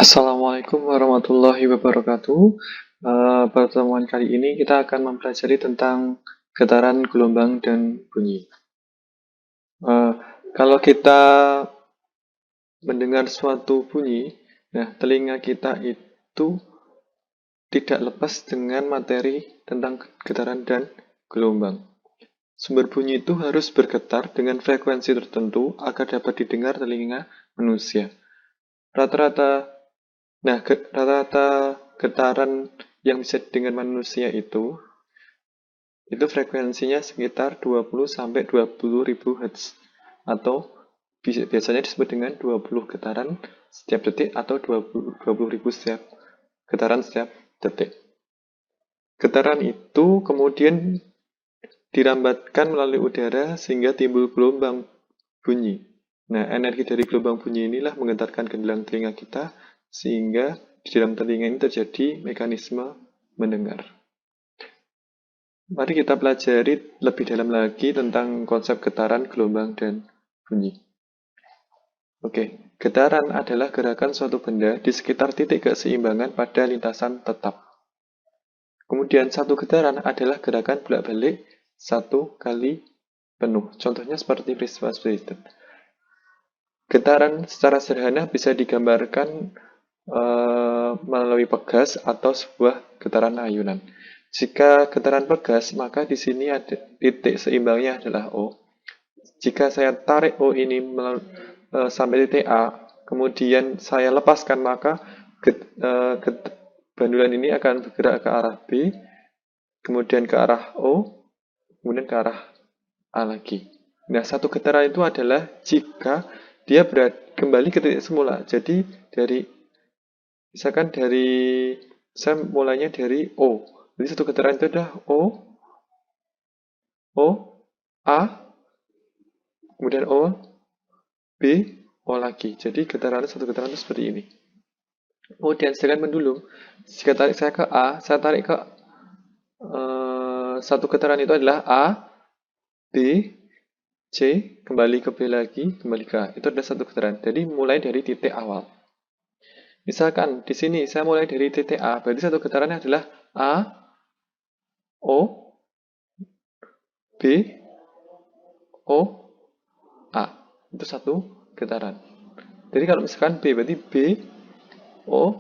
Assalamualaikum warahmatullahi wabarakatuh. Pertemuan kali ini kita akan mempelajari tentang getaran, gelombang, dan bunyi. Eh, Kalau kita mendengar suatu bunyi, nah telinga kita itu tidak lepas dengan materi tentang getaran dan gelombang. Sumber bunyi itu harus bergetar dengan frekuensi tertentu agar dapat didengar telinga manusia. Rata-rata rata-rata getaran yang bisa didengar manusia itu frekuensinya sekitar 20 sampai 20 ribu Hz atau biasanya disebut dengan 20 getaran setiap detik atau 20 ribu getaran setiap detik. Getaran itu kemudian dirambatkan melalui udara sehingga timbul gelombang bunyi. Nah, energi dari gelombang bunyi inilah menggetarkan gendang telinga kita sehingga di dalam telinga ini terjadi mekanisme mendengar. Mari kita pelajari lebih dalam lagi tentang konsep getaran, gelombang, dan bunyi. Oke, getaran adalah gerakan suatu benda di sekitar titik keseimbangan pada lintasan tetap. Kemudian satu getaran adalah gerakan bolak-balik satu kali penuh. Contohnya seperti peristiwa seperti itu. Getaran secara sederhana bisa digambarkan melalui pegas atau sebuah getaran ayunan. Jika getaran pegas, maka di sini ada titik seimbangnya adalah O. Jika saya tarik O ini sampai titik A, kemudian saya lepaskan, maka bandulan ini akan bergerak ke arah B, kemudian ke arah O, kemudian ke arah A lagi. Nah, satu getaran itu adalah jika dia kembali ke titik semula. Jadi misalkan saya mulainya dari O. Jadi satu getaran itu adalah O, A, kemudian O, B, O lagi. Jadi satu getaran itu seperti ini. Kemudian sedangkan pendulum, jika tarik saya ke A, saya tarik ke satu getaran itu adalah A, B, C, kembali ke B lagi, kembali ke A. Itu adalah satu getaran. Jadi mulai dari titik awal. Misalkan di sini saya mulai dari titik A, berarti satu getarannya adalah A, O, B, O, A. Itu satu getaran. Jadi kalau misalkan B, berarti B, O,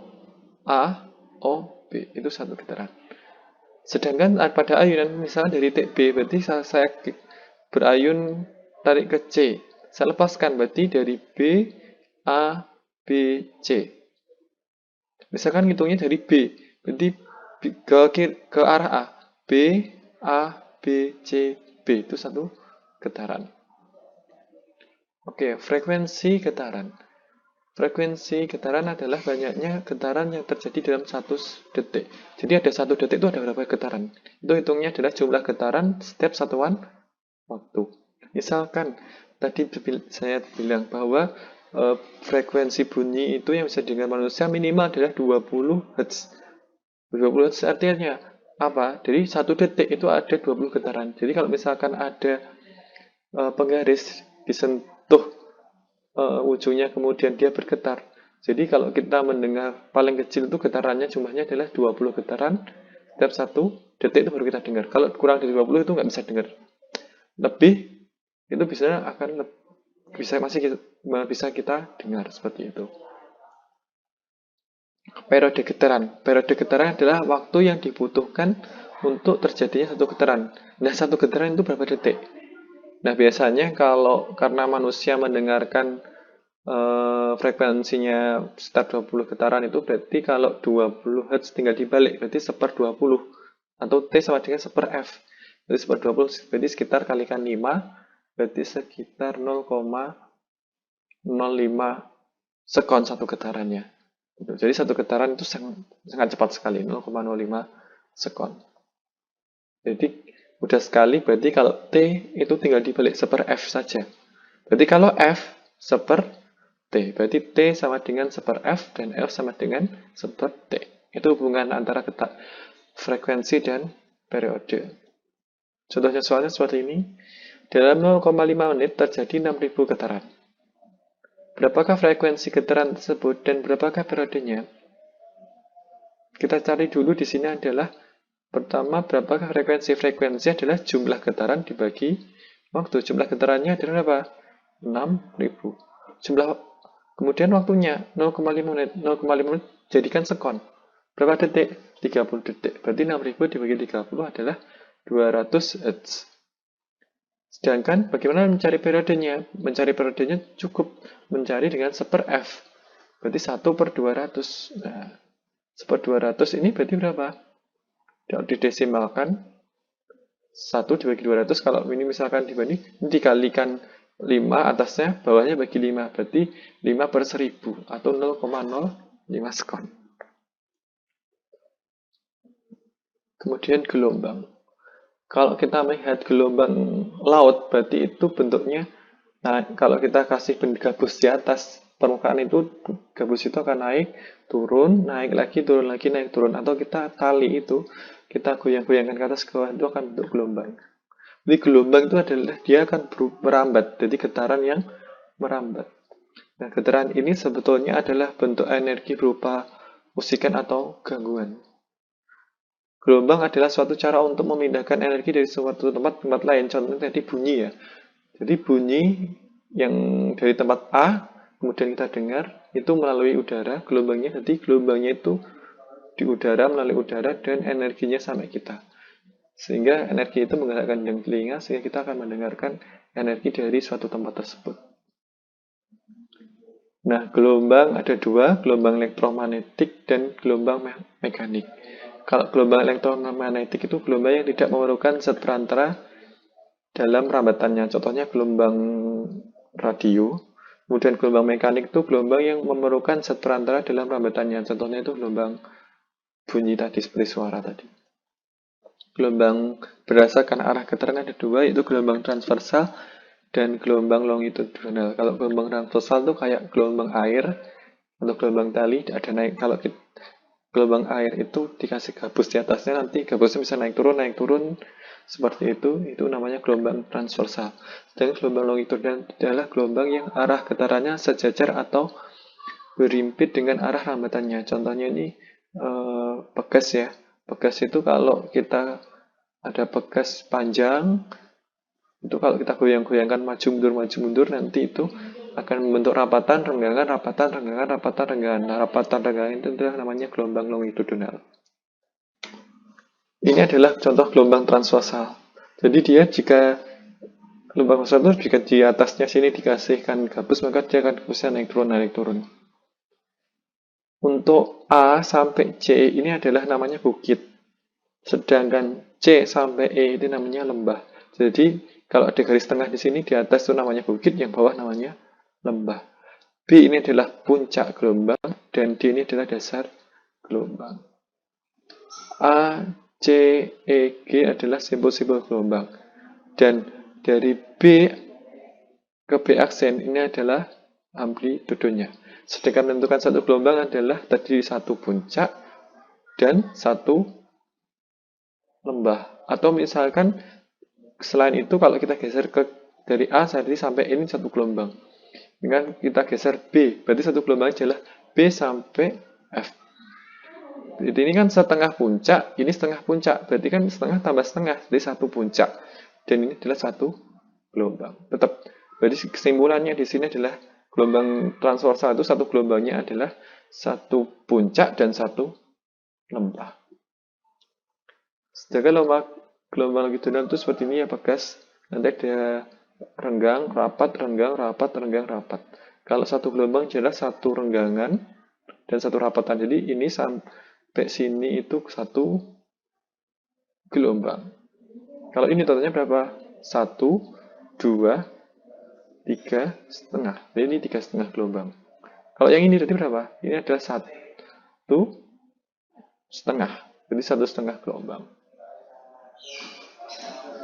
A, O, B. Itu satu getaran. Sedangkan pada ayunan, misalnya dari titik B, berarti saya berayun tarik ke C. Saya lepaskan, berarti dari B, A, B, C. Misalkan ngitungnya dari B, berarti ke arah A. B, A, B, C, B. Itu satu getaran. Oke, frekuensi getaran. Frekuensi getaran adalah banyaknya getaran yang terjadi dalam 1 detik. Jadi ada 1 detik itu ada berapa getaran? Itu hitungnya adalah jumlah getaran setiap satuan waktu. Misalkan tadi saya bilang bahwa frekuensi bunyi itu yang bisa didengar manusia minimal adalah 20 Hz. 20 Hz artinya apa? Jadi 1 detik itu ada 20 getaran. Jadi kalau misalkan ada penggaris disentuh ujungnya kemudian dia bergetar. Jadi kalau kita mendengar paling kecil itu getarannya jumlahnya adalah 20 getaran setiap 1 detik itu baru kita dengar. Kalau kurang dari 20 itu nggak bisa dengar. Lebih itu bisa kita dengar seperti itu. Periode getaran. Periode getaran adalah waktu yang dibutuhkan untuk terjadinya satu getaran. Nah, satu getaran itu berapa detik? Nah, biasanya karena manusia mendengarkan frekuensinya sekitar 20 getaran itu berarti kalau 20 Hz tinggal dibalik berarti 1/20 atau T sama dengan 1/F. Jadi 1/20 berarti sekitar kalikan 5 berarti sekitar 0,05 sekon satu getarannya. Jadi satu getaran itu sangat cepat sekali, 0,05 sekon. Jadi mudah sekali, berarti kalau T itu tinggal dibalik 1/F saja. Berarti kalau F 1/T, berarti T sama dengan 1/F dan F sama dengan 1/T. Itu hubungan antara frekuensi dan periode. Contohnya soalnya seperti ini. Dalam 0,5 menit terjadi 6.000 getaran. Berapakah frekuensi getaran tersebut dan berapakah periodenya? Kita cari dulu di sini adalah pertama berapakah frekuensi? Frekuensi adalah jumlah getaran dibagi waktu. Jumlah getarannya adalah berapa? 6.000. Kemudian waktunya 0,5 menit. 0,5 menit jadikan sekon. Berapa detik? 30 detik. Berarti 6.000 dibagi 30 adalah 200 Hz. Sedangkan bagaimana mencari periodenya? Mencari periodenya cukup mencari dengan 1/f. Berarti 1/200. Nah, 1/200 ini berarti berapa? Kalau didesimalkan 1 dibagi 200, kalau ini misalkan dibanding, ini dikalikan 5 atasnya, bawahnya bagi 5, berarti 5/1000 atau 0,05 sekon. Kemudian gelombang. Kalau kita melihat gelombang laut, berarti itu bentuknya, nah kalau kita kasih gabus di atas permukaan itu, gabus itu akan naik, turun, naik lagi, turun lagi, naik, turun. Atau kita tali itu, kita goyang-goyangkan ke atas ke bawah, itu akan bentuk gelombang. Jadi gelombang itu adalah dia akan merambat, jadi getaran yang merambat. Nah, getaran ini sebetulnya adalah bentuk energi berupa musikan atau gangguan. Gelombang adalah suatu cara untuk memindahkan energi dari suatu tempat ke tempat lain. Contohnya tadi bunyi ya. Jadi bunyi yang dari tempat A, kemudian kita dengar, itu melalui udara, gelombangnya. Jadi gelombangnya itu di udara, melalui udara, dan energinya sampai kita. Sehingga energi itu menggerakkan yang telinga, sehingga kita akan mendengarkan energi dari suatu tempat tersebut. Nah, gelombang ada dua, gelombang elektromagnetik dan gelombang mekanik. Kalau gelombang elektromagnetik itu gelombang yang tidak memerlukan zat perantara dalam rambatannya. Contohnya gelombang radio. Kemudian gelombang mekanik itu gelombang yang memerlukan zat perantara dalam rambatannya. Contohnya itu gelombang bunyi tadi, seperti suara tadi. Gelombang berdasarkan arah getaran ada dua, yaitu gelombang transversal dan gelombang longitudinal. Kalau gelombang transversal itu kayak gelombang air atau gelombang tali, ada naik. Kalau gelombang air itu dikasih gabus di atasnya, nanti gabusnya bisa naik turun, seperti itu namanya gelombang transversal. Dan gelombang longitudinal adalah gelombang yang arah getarannya sejajar atau berhimpit dengan arah rambatannya. Contohnya ini pegas ya. Pegas itu kalau kita ada pegas panjang, itu kalau kita goyang-goyangkan maju mundur, nanti itu akan membentuk rapatan, renggangan, rapatan, renggangan, rapatan, renggangan. Nah, rapatan, renggangan itu adalah namanya gelombang longitudinal. Ini adalah contoh gelombang transversal. Jadi dia jika gelombang transversal itu jika di atasnya sini dikasihkan gabus, maka dia akan gabusnya naik turun. Untuk A sampai C ini adalah namanya bukit. Sedangkan C sampai E itu namanya lembah. Jadi kalau ada garis tengah di sini, di atas itu namanya bukit, yang bawah namanya lembah. B ini adalah puncak gelombang, dan D ini adalah dasar gelombang. A, C, E, G adalah simbol-simbol gelombang. Dan dari B ke B aksen ini adalah amplitudenya. Sedangkan menentukan satu gelombang adalah tadi satu puncak dan satu lembah. Atau misalkan selain itu kalau kita geser dari A sampai ini satu gelombang. Dengan kita geser B, berarti satu gelombang adalah B sampai F. Jadi ini kan setengah puncak, ini setengah puncak. Berarti kan setengah tambah setengah, jadi satu puncak. Dan ini adalah satu gelombang. Tetap. Berarti kesimpulannya di sini adalah gelombang transversal itu satu gelombangnya adalah satu puncak dan satu lembah. Sedangkan gelombang longitudinal itu seperti ini ya, pegas. Nanti ada renggang, rapat, renggang, rapat, renggang, rapat. Kalau satu gelombang jelas satu renggangan dan satu rapatan. Jadi ini sampai sini itu satu gelombang. Kalau ini totalnya berapa? 1, 2, 3,5. Jadi ini 3,5 gelombang. Kalau yang ini berarti berapa? Ini adalah 1,5. Jadi 1,5 gelombang.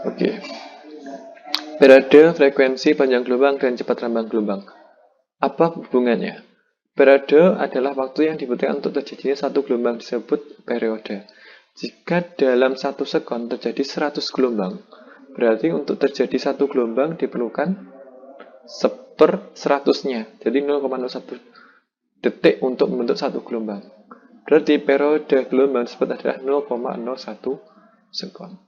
Oke. Periode, frekuensi, panjang gelombang, dan cepat rambang gelombang. Apa hubungannya? Periode adalah waktu yang dibutuhkan untuk terjadinya satu gelombang, disebut periode. Jika dalam 1 sekon terjadi 100 gelombang, berarti untuk terjadi satu gelombang diperlukan 1/100-nya. Jadi 0,01 detik untuk membentuk satu gelombang. Berarti periode gelombang tersebut adalah 0,01 sekon.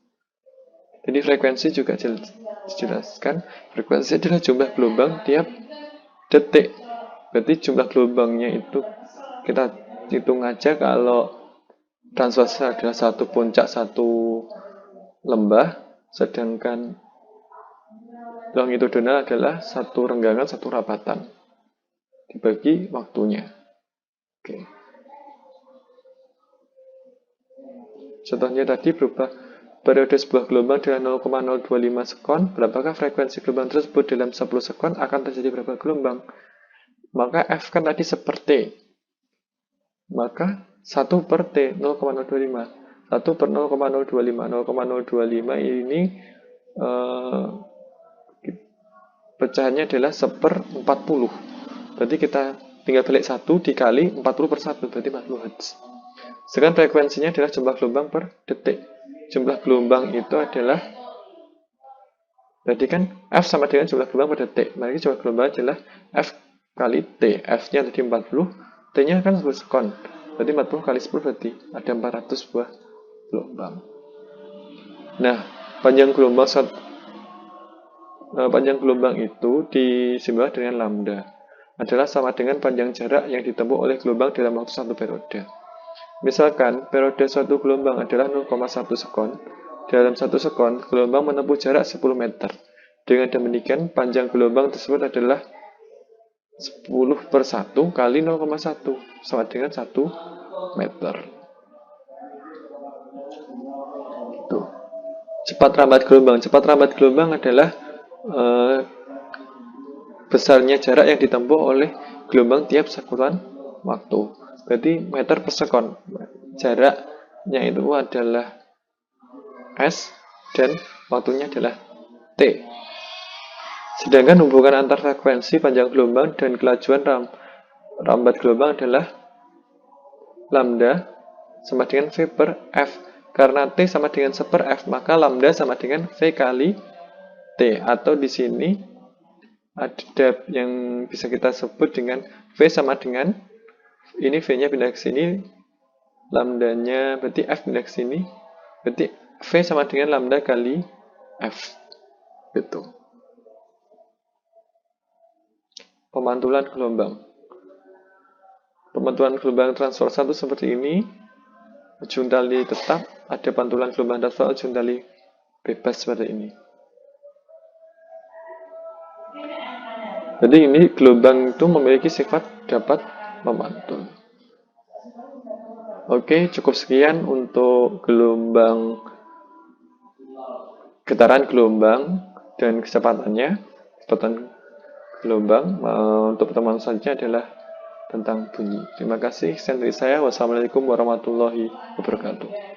Jadi frekuensi juga dijelaskan. Frekuensi adalah jumlah gelombang tiap detik. Berarti jumlah gelombangnya itu kita hitung aja kalau transversa adalah satu puncak satu lembah, sedangkan longitudinal adalah satu renggangan satu rapatan. Dibagi waktunya. Oke. Contohnya tadi berubah periode sebuah gelombang dengan 0,025 sekon. Berapakah frekuensi gelombang tersebut dalam 10 sekon akan terjadi berapa gelombang? Maka F kan tadi seperti. Maka 1 per T 0,025. 1 per 0,025. 0,025 ini pecahannya adalah 1/40. Berarti kita tinggal balik 1 dikali 40 per 1. Berarti 40 Hz. Sedangkan frekuensinya adalah jumlah gelombang per detik. Jumlah gelombang itu adalah, berarti kan F sama dengan jumlah gelombang per detik. Maka jumlah gelombang adalah F kali T. F-nya tadi 40, T-nya kan 10 sekon. Berarti 40 kali 10 berarti ada 400 buah gelombang. Nah, panjang gelombang itu disimbol dengan lambda. Adalah sama dengan panjang jarak yang ditempuh oleh gelombang dalam waktu satu periode. Misalkan, periode suatu gelombang adalah 0,1 sekon. Dalam 1 sekon, gelombang menempuh jarak 10 meter. Dengan demikian, panjang gelombang tersebut adalah 10 per 1 kali 0,1, sama dengan 1 meter. Tuh. Cepat rambat gelombang. Cepat rambat gelombang adalah besarnya jarak yang ditempuh oleh gelombang tiap sekutan waktu. Berarti meter per sekon. Jaraknya itu adalah S dan waktunya adalah T. Sedangkan hubungan antar frekuensi panjang gelombang dan kelajuan rambat gelombang adalah lambda sama dengan V per F. Karena T sama dengan 1 per F, maka lambda sama dengan V kali T. Atau di sini ada yang bisa kita sebut dengan V sama dengan, ini V-nya pindah ke sini, lambdanya berarti F pindah ke sini, berarti V sama dengan lambda kali F. Gitu. Pemantulan gelombang. Pemantulan gelombang transversal itu seperti ini. Ujung tali tetap, ada pantulan gelombang transversal, ujung tali bebas seperti ini. Jadi ini gelombang itu memiliki sifat dapat memantul. Oke, cukup sekian untuk getaran gelombang dan kecepatannya. Kecepatan gelombang. Untuk pertemuan selanjutnya adalah tentang bunyi. Terima kasih. Sekian dari saya. Wassalamualaikum warahmatullahi wabarakatuh.